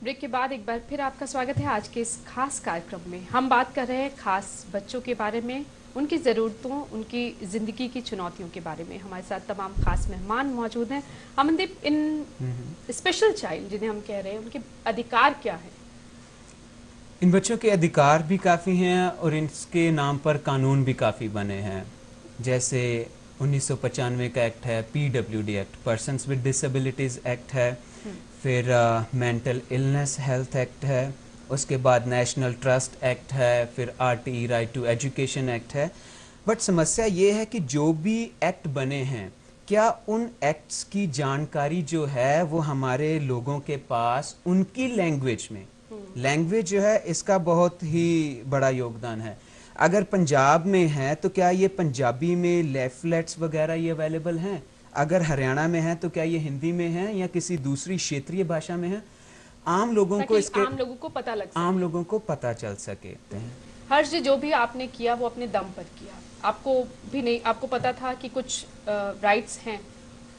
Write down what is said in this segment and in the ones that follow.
Break के बाद एक बार फिर आपका स्वागत है आज के इस खास कार्यक्रम में। हम बात कर रहे हैं खास बच्चों के बारे में, उनकी ज़रूरतों, उनकी ज़िंदगी की चुनौतियों के बारे में। हमारे साथ तमाम खास मेहमान मौजूद हैं। अमनदीप, इन स्पेशल चाइल्ड जिन्हें हम कह रहे हैं, उनके अधिकार क्या है? इन बच्चों के अधिकार भी काफ़ी हैं और इसके नाम पर कानून भी काफ़ी बने हैं। जैसे 1995 का एक्ट है, PWD act, persons with disabilities act है, फिर मेंटल इलनेस हेल्थ एक्ट है, उसके बाद नेशनल ट्रस्ट एक्ट है, फिर RTE right to education act है। बट समस्या ये है कि जो भी एक्ट बने हैं, क्या उन एक्ट्स की जानकारी जो है वो हमारे लोगों के पास उनकी लैंग्वेज में, लैंग्वेज जो है इसका बहुत ही बड़ा योगदान है। अगर पंजाब में है तो क्या ये पंजाबी में लेफलेट्स वगैरह ये अवेलेबल हैं? अगर हरियाणा में है तो क्या ये हिंदी में है या किसी दूसरी क्षेत्रीय भाषा में है? आम लोगों को इसके आम लोगों को पता लग सके, आम लोगों को पता चल सके। हर्ष जी, जो भी आपने किया वो अपने दम पर किया। आपको भी नहीं, आपको पता था कि कुछ राइट्स हैं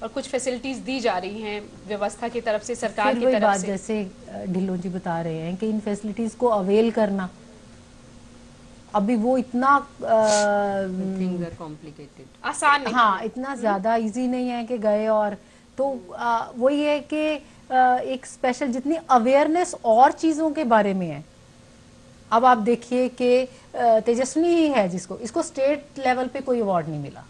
और कुछ फैसिलिटीज दी जा रही हैं व्यवस्था की तरफ से, सरकार की तरफ से। जैसे ढिल्लों जी बता रहे हैं कि इन फैसिलिटीज को अवेल करना, अभी वो इतना कॉम्प्लिकेटेड, आसान नहीं, हाँ, इतना ज्यादा इजी नहीं है कि गए और तो वही है कि एक स्पेशल जितनी अवेयरनेस और चीजों के बारे में है। अब आप देखिए कि तेजस्विनी ही है जिसको, इसको स्टेट लेवल पे कोई अवार्ड नहीं मिला,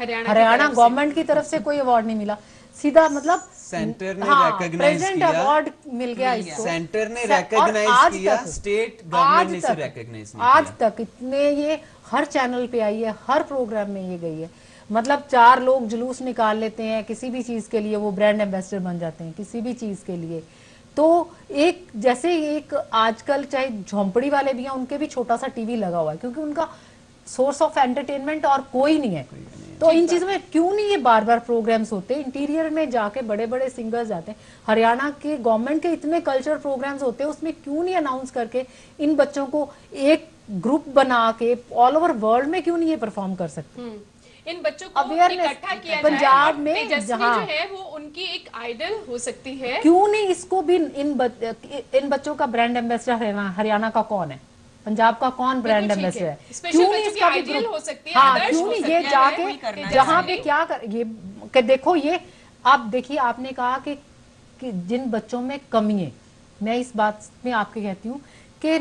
हरियाणा गवर्नमेंट की तरफ से कोई अवार्ड नहीं मिला, सीधा मतलब सेंटर ने हाँ, रिकॉग्नाइज किया, अवार्ड मिल गया इसको, सेंटर ने रिकॉग्नाइज किया, स्टेट गवर्नमेंट ने इसे रिकॉग्नाइज नहीं आज किया। तक इतने ये हर चैनल पे आई है, हर प्रोग्राम में ये गई है। मतलब 4 लोग जुलूस निकाल लेते हैं किसी भी चीज के लिए, वो ब्रांड एम्बेसडर बन जाते हैं किसी भी चीज के लिए। तो एक जैसे एक आजकल चाहे झोंपड़ी वाले भी हैं, उनके भी छोटा सा टीवी लगा हुआ है क्योंकि उनका सोर्स ऑफ एंटरटेनमेंट और कोई नहीं है। तो इन चीजों में क्यों नहीं ये बार बार प्रोग्राम्स होते? इंटीरियर में जाके बड़े बड़े सिंगर्स जाते हैं, हरियाणा के गवर्नमेंट के इतने कल्चर प्रोग्राम्स होते हैं, उसमें क्यों नहीं अनाउंस करके इन बच्चों को एक ग्रुप बना के ऑल ओवर वर्ल्ड में क्यों नहीं ये परफॉर्म कर सकते? इन बच्चों को इकट्ठा किया पंजाब में जहाँ जो है वो उनकी एक आइडल हो सकती है। क्यों नहीं इसको भी इन बच्चों का ब्रांड एम्बेसडर हरियाणा का कौन है, पंजाब का कौन ब्रांड एम्बेसडर है? क्यों नहीं इसका आइडियल हो सकती है, हाँ, क्यों नहीं ये जाके जहाँ पे क्या कर ये कि देखो, ये आप देखिए, आपने कहा कि जिन बच्चों में कमी है, मैं इस बात में आपके कहती हूँ कि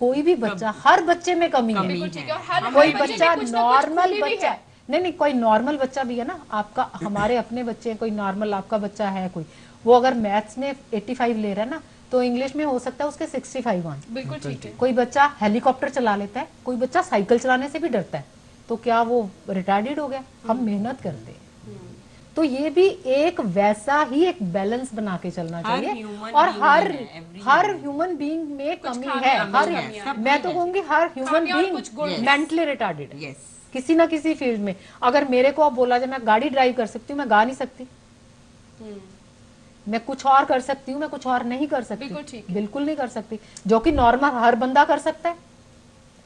कोई भी बच्चा, हर बच्चे में कमी है। कोई बच्चा नॉर्मल बच्चा नहीं, कोई नॉर्मल बच्चा भी है ना, आपका हमारे अपने बच्चे, कोई नॉर्मल आपका बच्चा है कोई, वो अगर मैथ्स में 85 ले रहा है ना, तो इंग्लिश में हो सकता है उसके 65 आए। बिल्कुल ठीक है। कोई बच्चा हेलीकॉप्टर चला लेता है, कोई बच्चा साइकिल चलाने से भी डरता है, तो क्या वो रिटायर्ड हो गया? हम मेहनत करते हैं। तो ये भी एक वैसा ही एक बैलेंस बना के चलना चाहिए। और हर ह्यूमन बीइंग में कमी है, मैं तो कहूंगी हर ह्यूमन बीइंग मेंटली रिटार्डेड है किसी ना किसी फील्ड में। अगर मेरे को अब बोला जाए मैं गाड़ी ड्राइव कर सकती हूँ, मैं गा नहीं सकती, मैं कुछ और कर सकती हूँ, मैं कुछ और नहीं कर सकती, बिल्कुल नहीं कर सकती, जो कि नॉर्मल हर बंदा कर सकता है।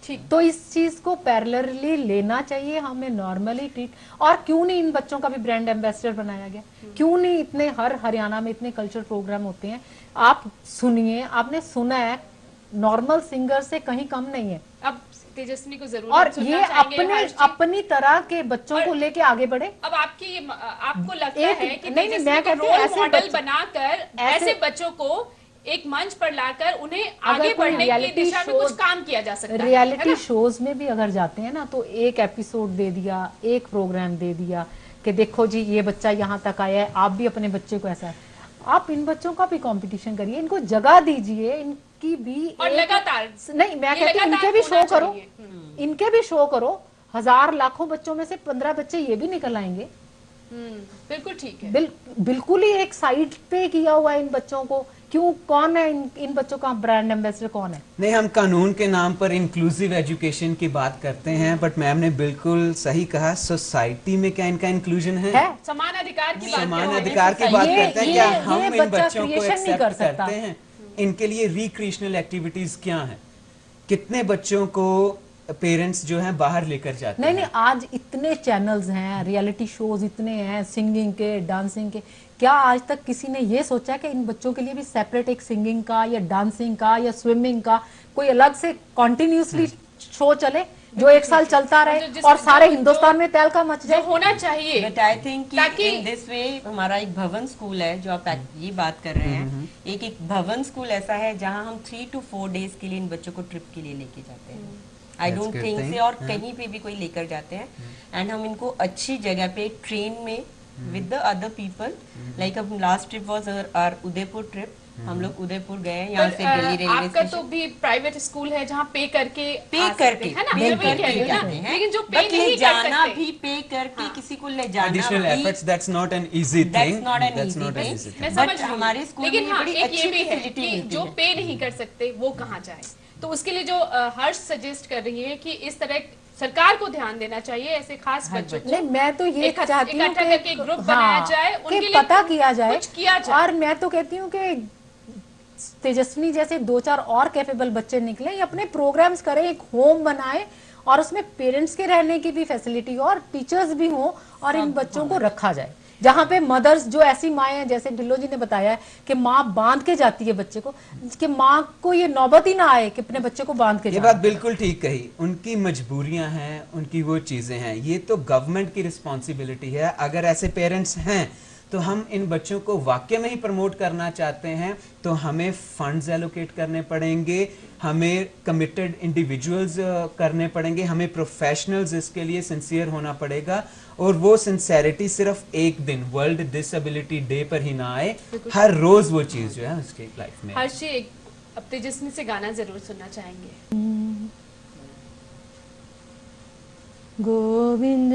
ठीक, तो इस चीज को पैरेलली लेना चाहिए हमें, नॉर्मली ट्रीट। और क्यों नहीं इन बच्चों का भी ब्रांड एम्बेसडर बनाया गया? क्यों नहीं इतने, हर हरियाणा में इतने कल्चर प्रोग्राम होते हैं, आप सुनिए, आपने सुना है, नॉर्मल सिंगर से कहीं कम नहीं है। अब तेजस्विनी को जरूर और ये अपनी तरह के बच्चों को लेके आगे बढ़े। अब आपको लगता है कि मैं रोल मॉडल बनाकर ऐसे बच्चों को एक मंच पर लाकर उन्हें आगे बढ़ने की दिशा में कुछ काम किया जा सकता है। रियलिटी शोज में भी अगर जाते हैं ना, तो एक एपिसोड दे दिया, एक प्रोग्राम दे दिया कि देखो जी ये बच्चा यहाँ तक आया है, आप भी अपने बच्चे को ऐसा है। आप इन बच्चों का भी कंपटीशन करिए, इनको जगह दीजिए, इनकी भी और लगातार नहीं, मैं कहती हूँ इनके भी शो करो, इनके भी शो करो। 1000 लाखों बच्चों में से 15 बच्चे ये भी निकल आएंगे। बिल्कुल ठीक है। बिल्कुल ही एक साइड पे किया हुआ है इन बच्चों को। क्यों, कौन है इन बच्चों का ब्रांड एम्बेसडर, कौन है? नहीं, हम कानून के नाम पर इंक्लूसिव एजुकेशन की बात करते हैं, बट मैम ने बिल्कुल सही कहा, सोसाइटी में क्या इनका इंक्लूजन है? समान अधिकार की बात करते हैं। क्या हम इन बच्चों को एक्सेप्ट करते हैं? इनके लिए रिक्रिएशनल एक्टिविटीज क्या हैं? कितने बच्चों को पेरेंट्स जो हैं बाहर लेकर जाते नहीं हैं। नहीं, आज इतने चैनल्स हैं, रियलिटी शोज इतने हैं, सिंगिंग के, डांसिंग के। क्या आज तक किसी ने ये सोचा कि इन बच्चों के लिए भी सेपरेट एक सिंगिंग का या डांसिंग का या स्विमिंग का कोई अलग से कॉन्टिन्यूसली शो चले जो 1 साल चलता रहे और सारे हिंदुस्तान में तहलका मच जाए? होना चाहिए। बट आई थिंक ताकि इन दिस वे हमारा एक भवन स्कूल है जो आप ये बात कर रहे हैं, एक भवन स्कूल ऐसा है जहां हम 3 to 4 डेज के लिए इन बच्चों को ट्रिप के लिए लेके जाते हैं। आई That's don't good think thing. से और कहीं पे भी कोई लेकर जाते हैं एंड हम इनको अच्छी जगह पे ट्रेन में with the other people, like अब last trip was our Udaipur trip. हम लोग उदयपुर गए यहाँ से दिल्ली रेलवे आपका तो स्टेशन भी प्राइवेट स्कूल है जहाँ पे करके पे आ सकते करके हैं, है ना? पे मैं वही कह रही हूँ करके ना। हैं, लेकिन जो पे बट ले नहीं कर जाना सकते, भी पे करके किसी को ले जाना एडिशनल भी efforts, that's not an easy That's thing, not an that's easy not an thing. Easy मैं थिंग। समझ But रही हूँ। हमारे स्कूल लेकिन में हाँ, बड़ी एक ये अच्छी भी है facility कि मिलती जो है। पे नहीं कर सकते वो कहाँ जाए। तो उसके लिए जो हर्ष सजेस्ट कर रही है कि इस तरह सरकार को ध्यान देना चाहिए ऐसे खास बच्चों को। नहीं, मैं तो ये चाहती हूँ इकट्ठा करके ग्रुप बनाया जाए, कि उनके लिए पता किया जाए, कुछ किया जाए। और मैं तो कहती हूँ कि तेजस्विनी जैसे 2-4 और कैपेबल बच्चे निकले, ये अपने प्रोग्राम्स करें, एक होम बनाए और उसमें पेरेंट्स के रहने की भी फैसिलिटी हो और टीचर्स भी हो और इन बच्चों को रखा जाए जहाँ पे मदर्स, जो ऐसी माएँ हैं जैसे ढिल्लो जी ने बताया है कि माँ बांध के जाती है बच्चे को, कि माँ को ये नौबत ही ना आए कि अपने बच्चे को बांध के ये जाए। बात बिल्कुल ठीक कही, उनकी मजबूरियां हैं, उनकी वो चीजें हैं, ये तो गवर्नमेंट की रिस्पॉन्सिबिलिटी है। अगर ऐसे पेरेंट्स हैं तो हम इन बच्चों को वाकई में ही प्रमोट करना चाहते हैं तो हमें फंड्स एलोकेट करने पड़ेंगे, हमें कमिटेड इंडिविजुअल्स करने पड़ेंगे, हमें प्रोफेशनल्स इसके लिए सिंसियर होना पड़ेगा। और वो सिंसेरिटी सिर्फ एक दिन वर्ल्ड डिसेबिलिटी डे पर ही ना आए, हर रोज वो चीज जो है उसकी लाइफ में। हर्ष जी, अब तेजस्विनी से गाना जरूर सुनना चाहेंगे। गोविंद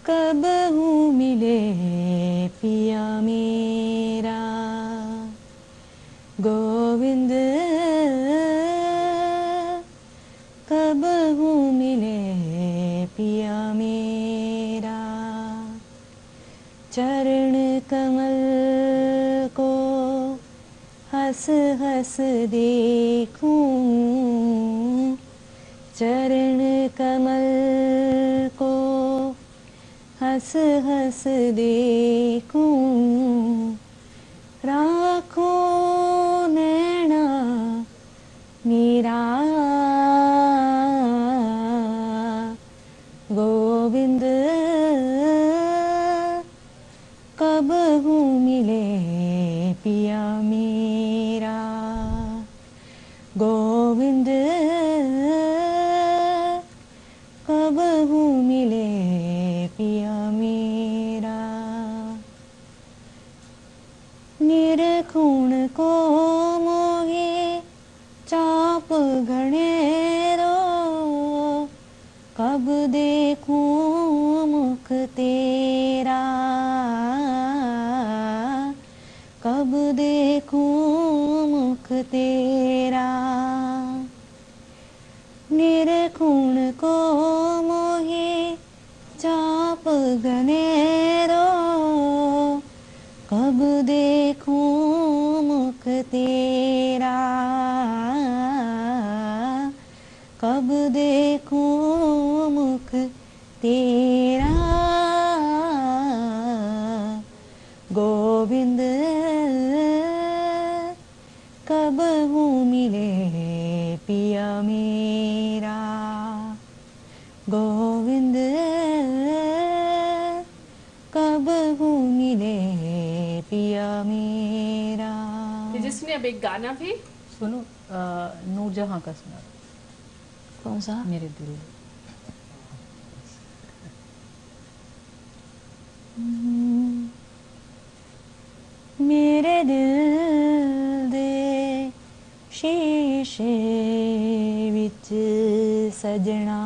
कब हूँ मिले पिया मेरा, गोविंद कब हूँ मिले पिया मेरा, चरण कमल को हंस हंस देखूं, चरण कमल को हंस हंस देखूं, राखो नैना मेरा, गोविंद कब हूँ मिले पिया मेरा, गोविंद कब हूँ मिले पिया मेरा, निरखुण को मोहे चाप घने रो, कब देखूं मुख तेरा, कब देखूं मुख तेरा, निरखुण को मोहे चाप घने रो, कब देखूं मुख तेरा, कब देखूं मुख तेरा, गोविंद कब हूँ मिले पिया मेरा, गोविंद कब हूँ मिले पिया मेरा। तेजस्विनी, अब एक गाना भी सुनो, नूरजहां का सुना, कौन सा? मेरे दिल। मेरे दिल दे शीशे विच सजना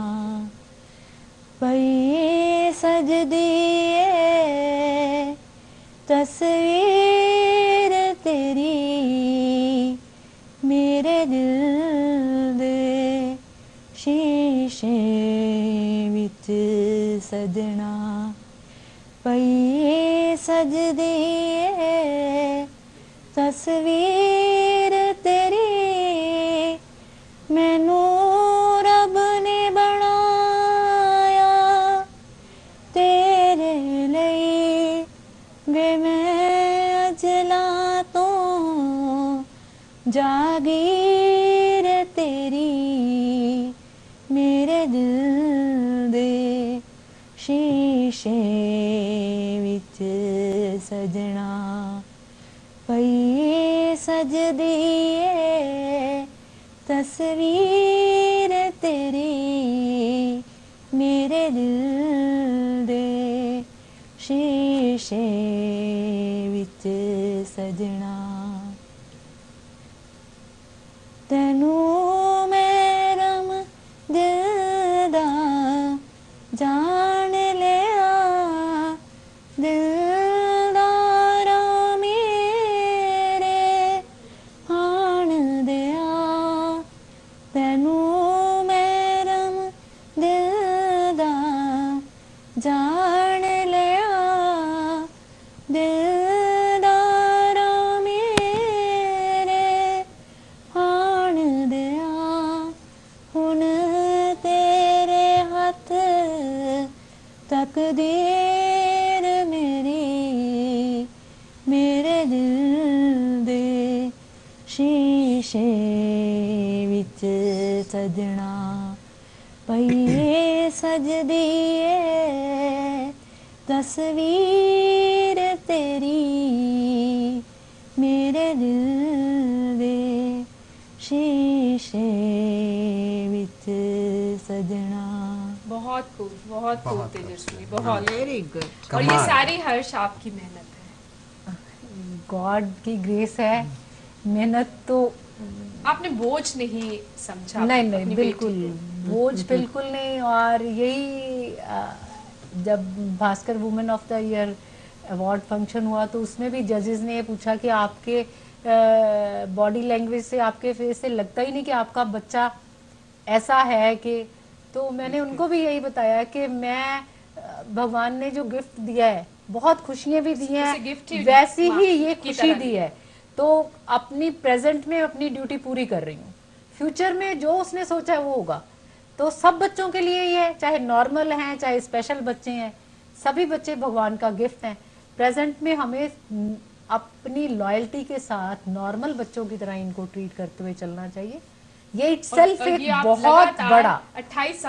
पई सजदी ए तस्वीर तेरी, मेरे दिल दे शीशे विच सजना पई सजदी ए तस्वीर तेरी, जागीर तेरी मेरे दिल दे शीशे विच सजना पई सजदी ए तस्वीर तेरी मेरे दिल दे शीशे विच सजना तेनू मैरम दिल दा जान लिया दिलदारा मेरे हाण दिया तेनू मैरम दिल दा जान लिया दिलदारा मेरे हाण दिया हुन तेरे हथ तकदीर मेरी मेरे दिल दे शीशे विच सजना पई सजदी ए तस्वीर तेरी मेरे दिल दे शीशे विच सजना। बहुत खूब तेजस्वी, बहुत। Very good. और ये कमाल। सारी हर्ष आपकी मेहनत है। गॉड की ग्रेस है, मेहनत तो आपने बोझ नहीं समझा नहीं अपनी नहीं बेटी बिल्कुल को। बोझ बिल्कुल नहीं। और यही जब Bhaskar women of the year award function हुआ तो उसमें भी जजेस ने ये पूछा कि आपके बॉडी लैंग्वेज से, आपके फेस से लगता ही नहीं कि आपका बच्चा ऐसा है कि, तो मैंने उनको भी यही बताया कि मैं भगवान ने जो गिफ्ट दिया है, बहुत खुशियां भी दी उसे gift ही हैं, वैसी माँ ही ये की खुशी तरह दी है। तो अपनी प्रेजेंट में अपनी ड्यूटी पूरी कर रही हूँ, फ्यूचर में जो उसने सोचा है वो होगा। तो सब बच्चों के लिए ये है, चाहे नॉर्मल हैं चाहे स्पेशल बच्चे हैं, सभी बच्चे भगवान का गिफ्ट हैं। प्रेजेंट में हमें अपनी लॉयल्टी के साथ नॉर्मल बच्चों की तरह इनको ट्रीट करते हुए चलना चाहिए। ये इटसेल्फ और एक ये आप बहुत लगातार बड़ा, 28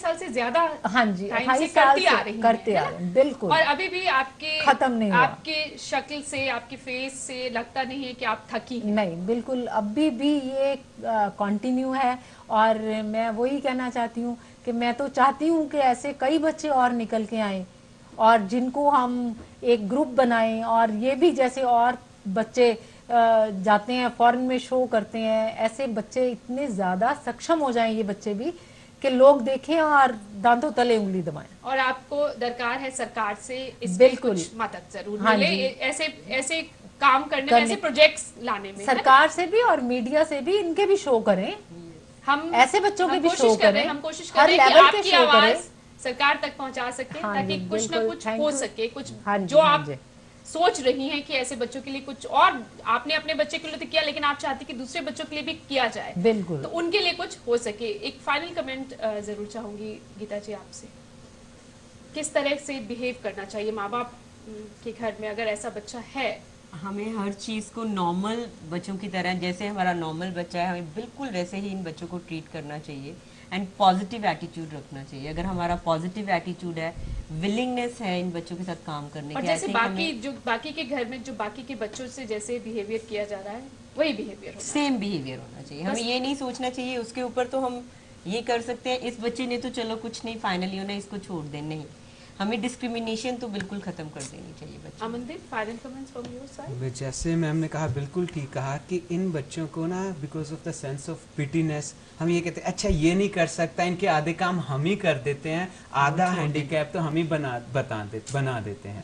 साल से ज्यादा हाँ जी, टाइम 28 से साल करती से आ रही करते हैं, आ है रहे ना? हैं, बिल्कुल। और अभी भी आपके खत्म नहीं हुआ। आपके शक्ल से, आपके फेस से लगता नहीं है कि आप थकी हैं। नहीं, बिल्कुल अभी भी ये कंटिन्यू है। और मैं वही कहना चाहती हूँ कि मैं तो चाहती हूँ कि ऐसे कई बच्चे और निकल के आए और जिनको हम एक ग्रुप बनाएं, और ये भी जैसे और बच्चे जाते हैं फॉरेन में शो करते हैं, ऐसे बच्चे इतने ज़्यादा सक्षम हो जाएं ये बच्चे भी कि लोग देखें और दांतों तले उंगली दबाएं। और आपको दरकार है सरकार से इसमें बिल्कुल। कुछ मदद जरूर हाँ मिले, जी। ऐसे ऐसे काम करने में, ऐसे प्रोजेक्ट्स लाने में, है ना? सरकार से भी और मीडिया से भी इनके भी शो करें, हम ऐसे बच्चों के हम भी कोशिश शो कर रहे हैं, करें, हम कोशिश कर हर रहे हैं कि लेवल के आपकी शो आवाज करें। सरकार तक पहुंचा सके, हाँ ताकि जी, कुछ ना बिल्कुल, कुछ thank हो you। सके, कुछ हाँ जी, जो हाँ आप जी। सोच रही हैं कि ऐसे बच्चों के लिए कुछ, और आपने अपने बच्चे के लिए तो किया, लेकिन आप चाहती कि दूसरे बच्चों के लिए भी किया जाए, बिल्कुल। तो उनके लिए कुछ हो सके। एक फाइनल कमेंट जरूर चाहूंगी गीता जी आपसे, किस तरह से बिहेव करना चाहिए माँ बाप के घर में अगर ऐसा बच्चा है? हमें हर चीज़ को नॉर्मल बच्चों की तरह, जैसे हमारा नॉर्मल बच्चा है, हमें बिल्कुल वैसे ही इन बच्चों को ट्रीट करना चाहिए एंड पॉजिटिव एटीट्यूड रखना चाहिए। अगर हमारा पॉजिटिव एटीट्यूड है, विलिंगनेस है इन बच्चों के साथ काम करने और की, जैसे बाकी के घर में जो बाकी के बच्चों से जैसे बिहेवियर किया जा रहा है, वही बिहेवियर होना सेम बिहेवियर होना चाहिए। हमें ये नहीं सोचना चाहिए उसके ऊपर तो हम ये कर सकते हैं, इस बच्चे ने तो चलो कुछ नहीं, फाइनली उन्हें इसको छोड़ दे, नहीं, हमें डिस्क्रिमिनेशन तो बिल्कुल खत्म कर देनी चाहिए बच्चों। Amandeep, final comments from your side? जैसे मैम ने कहा, बिल्कुल ठीक कहा कि इन बच्चों को ना because of the sense of pitiness हम ये कहते हैं अच्छा ये नहीं कर सकता, इनके आधे काम हम ही कर देते हैं, आधा हैंडीकैप तो हम ही बना देते हैं।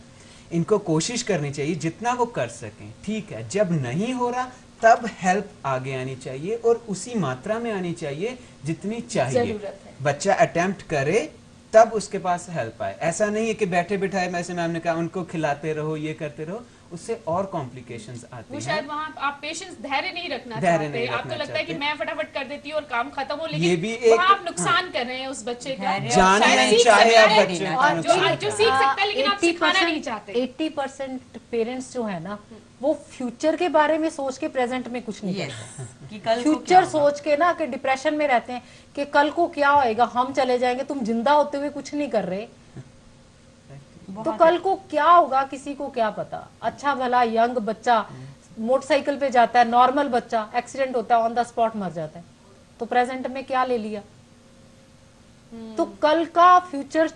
इनको कोशिश करनी चाहिए जितना वो कर सकें, ठीक है, जब नहीं हो रहा तब हेल्प आगे आनी चाहिए और उसी मात्रा में आनी चाहिए जितनी चाहिए। जरूरत है। बच्चा अटेम्प्ट करे तब उसके पास हेल्प आए। ऐसा नहीं है कि बैठे बिठाए, वैसे मैम ने कहा उनको खिलाते रहो, ये करते रहो, उससे और कॉम्प्लिकेशंस आती वो हैं। शायद वहाँ आप पेशेंस, धैर्य नहीं रखना धैर्य चाहते, नहीं आपको रखना लगता है कि चाहते। मैं फटाफट कर देती हूँ और काम खत्म हो, ये लेकिन भी एक- वहाँ आप नुकसान कर रहे हैं उस बच्चे का, धैर्य जान शायद नहीं सीख चाहे सकता आप है, बच्चे और का जो नुकसान सीख सकता है, लेकिन आप सिखाना नहीं चाहते। 80% पेरेंट्स जो है ना वो फ्यूचर के बारे में सोच के प्रेजेंट में कुछ नहीं Yes, करते। कि कल को क्या फ्यूचर होगा? सोच के ना कि डिप्रेशन में रहते हैं कि कल को क्या होएगा, हम चले जाएंगे, तुम जिंदा होते हुए कुछ नहीं कर रहे, तो कल को क्या होगा किसी को क्या पता। अच्छा भला यंग बच्चा मोटरसाइकिल पे जाता है, नॉर्मल बच्चा, एक्सीडेंट होता है, ऑन द स्पॉट मर जाता है, तो प्रेजेंट में क्या ले लिया। तो कल का फ्यूचर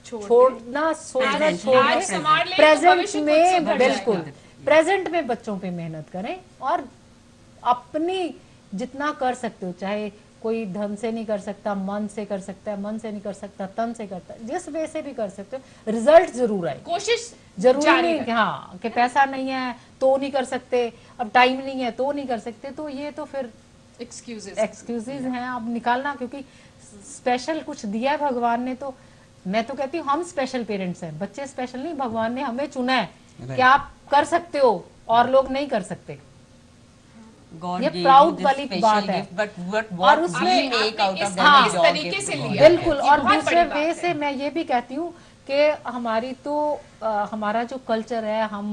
छोड़ना, सोचना आज छोड़ आज के संभाल लें तो प्रेजेंट भविष्य खुद में सुधर बिल्कुल जाएगा। प्रेजेंट में बच्चों पे मेहनत करें और अपनी जितना कर सकते हो, चाहे कोई धन से नहीं कर सकता, मन से कर सकता है, मन से नहीं कर सकता, तन से करता है, जिस वे से भी कर सकते हो, रिजल्ट जरूर आए। कोशिश जरूरी जारी नहीं रखें। कि हाँ कि पैसा नहीं है तो नहीं कर सकते, अब टाइम नहीं है तो नहीं कर सकते, तो ये तो फिर एक्सक्यूजेस एक्सक्यूजेज हैं अब निकालना, क्योंकि स्पेशल कुछ दिया है भगवान ने। तो मैं तो कहती हूँ हम स्पेशल पेरेंट्स हैं, बच्चे स्पेशल नहीं, भगवान ने हमें चुना है कि आप कर सकते हो और लोग नहीं कर सकते। God ये gave you proud this वाली special बात है। gift, but what और we उसमें make out of इस that is God तरीके gift से to God. लिया है। बिल्कुल। ये और बहुत दूसरे बड़ी बात वे है। से मैं ये भी कहती हूँ कि हमारी तो हमारा जो कल्चर है, हम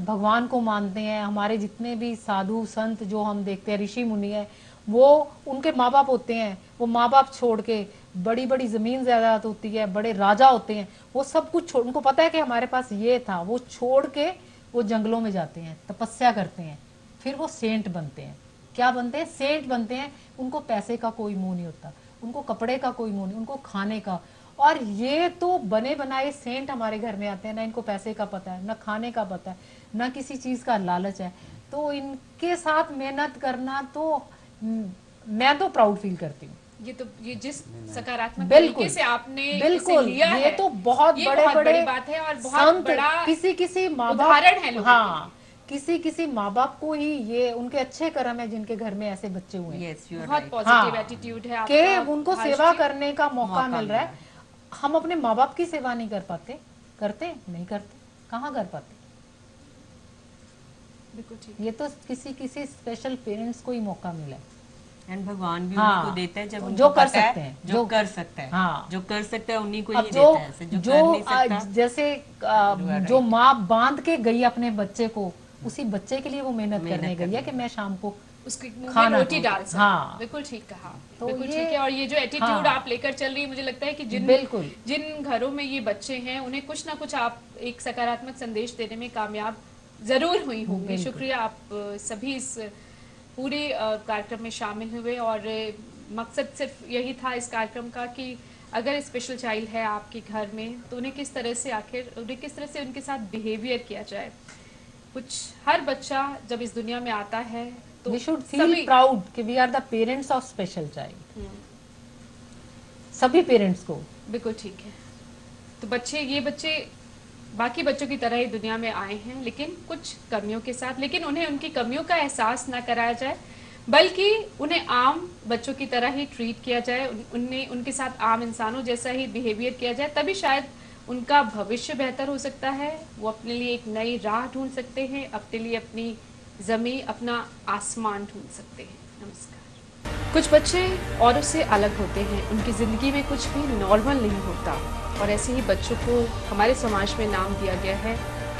भगवान को मानते हैं, हमारे जितने भी साधु संत जो हम देखते हैं, ऋषि मुनि है, वो उनके माँ बाप होते हैं, वो माँ बाप छोड़ के बड़ी बड़ी जमीन जायदाद होती है, बड़े राजा होते हैं, वो सब कुछ छोड़, उनको पता है कि हमारे पास ये था, वो छोड़ के वो जंगलों में जाते हैं, तपस्या करते हैं, फिर वो सेंट बनते हैं। क्या बनते हैं? सेंट बनते हैं। उनको पैसे का कोई मोह नहीं होता, उनको कपड़े का कोई मोह नहीं, उनको खाने का। और ये तो बने बनाए सेंट हमारे घर में आते हैं, ना इनको पैसे का पता है, ना खाने का पता है, ना किसी चीज का लालच है। तो इनके साथ मेहनत करना तो मैं तो प्राउड फील करती हूँ। ये जिस सकारात्मक बिल्कुल तरीके से आपने इसे बिल्कुल लिया ये है, तो बहुत ये बड़े बहुत बड़े बड़ी बात है और बहुत संत, बड़ा किसी माँ बाप उदाहरण है लोगों के हाँ किसी माँ बाप को ही ये उनके अच्छे कर्म है जिनके घर में ऐसे बच्चे हुए हैं, Yes, you are बहुत right. पॉजिटिव हाँ, एटीट्यूड है कि आपका। उनको भाष्य सेवा जी। करने का मौका मौका मिल मिल रहा रहा है। हम अपने माँ बाप की सेवा नहीं कर पाते, करते नहीं करते, कहाँ कर पाते। बिल्कुल ठीक। ये तो किसी स्पेशल पेरेंट्स को ही मौका मिला है। एंड भगवान भी हाँ, उनको देता है जब जो उनको कर पता है, सकते हैं, जो जो कर सकता है, हाँ। जो कर सकता है उन्हीं को अब ही जो देता है ऐसे, जो जो कर नहीं सकता। जैसे जो माँ बांध के गई अपने बच्चे को, उसी बच्चे के लिए वो मेहनत करने गई है कि मैं शाम को उसके मुंह में खाना रोटी डाल सकते। हाँ। बिल्कुल ठीक कहा। तो बिल्कुल ये- ठीक है। और ये जो एटीट्यूड हाँ। आप लेकर चल रही है, मुझे लगता है कि बिल्कुल। जिन घरों में ये बच्चे हैं उन्हें कुछ ना कुछ आप एक सकारात्मक संदेश देने में कामयाब जरूर हुई होंगी। बिल्कुल। शुक्रिया आप सभी इस पूरे कार्यक्रम में शामिल हुए। और मकसद सिर्फ यही था इस कार्यक्रम का कि अगर स्पेशल चाइल्ड है आपके घर में तो उन्हें किस तरह से उनके साथ बिहेवियर किया जाए। कुछ हर बच्चा जब इस दुनिया में आता है तो वी शुड फील सभी प्राउड कि we are the parents of special child. सभी पेरेंट्स को बिल्कुल ठीक है। तो ये बच्चे बाकी बच्चों की तरह ही दुनिया में आए हैं, लेकिन कुछ कमियों के साथ। लेकिन उन्हें उनकी कमियों का एहसास ना कराया जाए, बल्कि उन्हें आम बच्चों की तरह ही ट्रीट किया जाए, उनके साथ आम इंसानों जैसा ही बिहेवियर किया जाए। तभी शायद उनका भविष्य बेहतर हो सकता है। वो अपने लिए एक नई राह ढूंढ सकते हैं, अपने लिए अपनी ज़मीन, अपना आसमान ढूंढ सकते हैं। नमस्कार। कुछ बच्चे औरों से अलग होते हैं, उनकी ज़िंदगी में कुछ भी नॉर्मल नहीं होता, और ऐसे ही बच्चों को हमारे समाज में नाम दिया गया है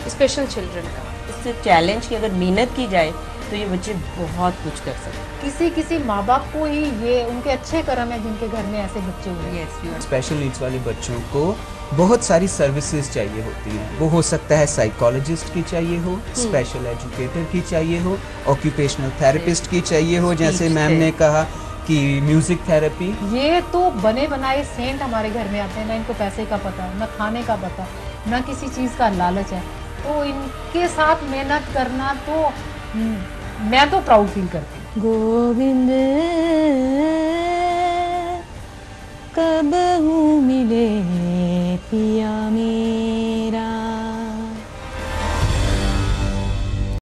स्पेशल चिल्ड्रन का। इससे चैलेंज की अगर मेहनत की जाए तो ये बच्चे बहुत कुछ कर सकते किसी माँ बाप को ही ये उनके अच्छे कर्म है जिनके घर में ऐसे बच्चे हुए हैं। हैं। Yes, you are special needs वाले बच्चों को बहुत सारी सर्विसेज चाहिए होती हैं। वो हो सकता है साइकोलॉजिस्ट की चाहिए हो, स्पेशल एजुकेटर की चाहिए हो, ऑक्यूपेशनल थेरेपिस्ट की चाहिए हो, जैसे Speech मैम ने कहा कि म्यूजिक थेरेपी। ये तो बने बनाए सेंट हमारे घर में आते हैं, ना इनको पैसे का पता, ना खाने का पता, ना किसी चीज़ का लालच है। तो इनके साथ मेहनत करना तो मैं तो प्राउड फील करती हूँ। गोविंद कब